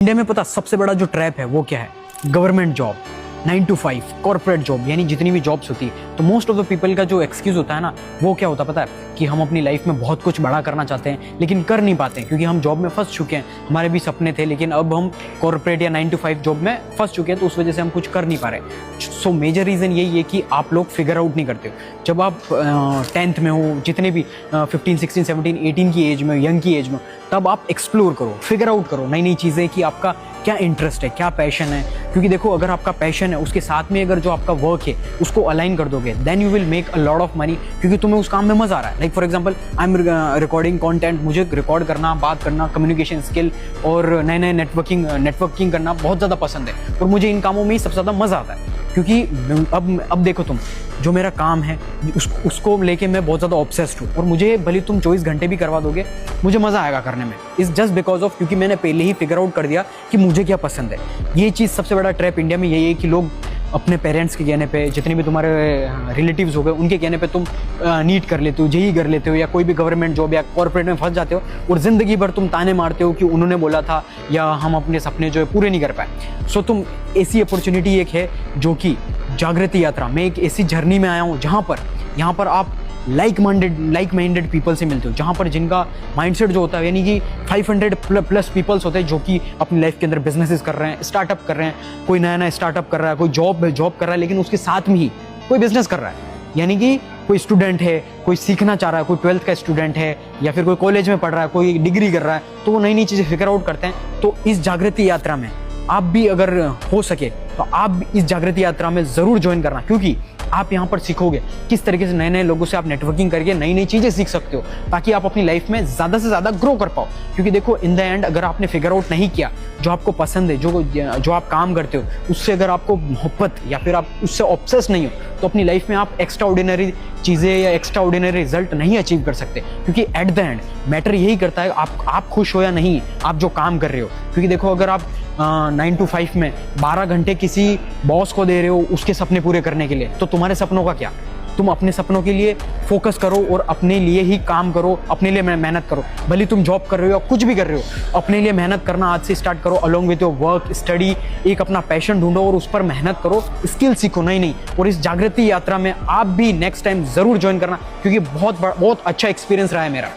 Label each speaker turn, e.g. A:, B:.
A: India में पता सबसे बड़ा जो ट्रैप है वो क्या है? Government job, 9 to 5 corporate job, यानी जितनी भी जॉब्स होती है। तो मोस्ट ऑफ द पीपल का जो एक्सक्यूज होता है ना, वो क्या होता है पता है? कि हम अपनी लाइफ में बहुत कुछ बड़ा करना चाहते हैं लेकिन कर नहीं पाते हैं, क्योंकि हम जॉब में फंस चुके हैं। हमारे भी सपने थे लेकिन अब हम कॉर्पोरेट या 9 to 5 जॉब में फंस चुके हैं, तो उस वजह से हम कुछ कर नहीं पा रहे। सो मेजर रीज़न यही है कि आप लोग फिगर आउट नहीं करते हो। जब आप 10th में हो, जितने भी 15, 16, 17, 18 की एज में, यंग की एज में, तब आप एक्सप्लोर करो, फिगर आउट करो नई नई चीज़ें कि आपका क्या इंटरेस्ट है, क्या पैशन है। क्योंकि देखो, अगर आपका पैशन है उसके साथ में अगर जो आपका वर्क है उसको अलाइन कर दोगे, then you will make a lot of money, क्योंकि तुम्हें उस काम में मजा आ रहा है। Like for example, I am recording content, मुझे रिकॉर्ड करना, बात करना, कम्युनिकेशन स्किल और नए नए नेटवर्किंग करना बहुत ज़्यादा पसंद है, और मुझे इन कामों में ही सबसे ज़्यादा मज़ा आता है। क्योंकि अब देखो, तुम जो मेरा काम है उसको लेके मैं बहुत ज़्यादा ऑब्सेस्ड हूँ, और मुझे भले तुम 24 घंटे भी करवा दोगे, मुझे मज़ा आएगा करने में। इट्स जस्ट बिकॉज ऑफ, क्योंकि मैंने पहले ही फिगर आउट कर दिया कि मुझे क्या पसंद है। ये चीज़ सबसे बड़ा ट्रैप इंडिया में यही है कि लोग अपने पेरेंट्स के कहने पे, जितने भी तुम्हारे रिलेटिव्स हो गए उनके कहने पे तुम नीट कर लेते हो, जेई कर लेते हो, या कोई भी गवर्नमेंट जॉब या कॉर्पोरेट में फंस जाते हो, और ज़िंदगी भर तुम ताने मारते हो कि उन्होंने बोला था या हम अपने सपने जो है पूरे नहीं कर पाए। सो तुम ऐसी अपॉर्चुनिटी एक है जो कि जागृति यात्रा, मैं एक ऐसी जर्नी में आया हूँ यहाँ पर आप लाइक माइंडेड पीपल से मिलते हो, जहाँ पर जिनका माइंडसेट जो होता है, यानी कि 500 प्लस पीपल्स होते हैं जो कि अपनी लाइफ के अंदर बिजनेसेस कर रहे हैं, स्टार्टअप कर रहे हैं। कोई नया स्टार्टअप कर रहा है, कोई जॉब कर रहा है, लेकिन उसके साथ में ही कोई बिजनेस कर रहा है। यानी कि कोई स्टूडेंट है, कोई सीखना चाह रहा है, कोई 12th का स्टूडेंट है, या फिर कोई कॉलेज में पढ़ रहा है, कोई डिग्री कर रहा है, तो वो नई नई चीज़ें फिगर आउट करते हैं। तो इस जागृति यात्रा में आप भी अगर हो सके तो आप इस जागृति यात्रा में ज़रूर ज्वाइन करना, क्योंकि आप यहाँ पर सीखोगे किस तरीके से नए नए लोगों से आप नेटवर्किंग करके नई नई चीज़ें सीख सकते हो, ताकि आप अपनी लाइफ में ज़्यादा से ज़्यादा ग्रो कर पाओ। क्योंकि देखो, इन द एंड अगर आपने फिगर आउट नहीं किया जो आपको पसंद है, जो आप काम करते हो, उससे अगर आपको मोहब्बत या फिर आप उससे ऑब्सेस नहीं हो, तो अपनी लाइफ में आप एक्स्ट्रा ऑर्डिनरी चीज़ें या एक्स्ट्रा ऑर्डिनरी रिजल्ट नहीं अचीव कर सकते। क्योंकि एट द एंड मैटर यही करता है आप खुश हो या नहीं, आप जो काम कर रहे हो। क्योंकि देखो, अगर आप 9 to 5 में 12 घंटे किसी बॉस को दे रहे हो उसके सपने पूरे करने के लिए, तो तुम्हारे सपनों का क्या? तुम अपने सपनों के लिए फोकस करो और अपने लिए ही काम करो, अपने लिए मेहनत करो। भले तुम जॉब कर रहे हो या कुछ भी कर रहे हो, अपने लिए मेहनत करना आज से स्टार्ट करो। Along with your work, study, एक अपना पैशन ढूंढो और उस पर मेहनत करो, स्किल सीखो नई नई। और इस जागृति यात्रा में आप भी नेक्स्ट टाइम जरूर ज्वाइन करना, क्योंकि बहुत अच्छा एक्सपीरियंस रहा है मेरा।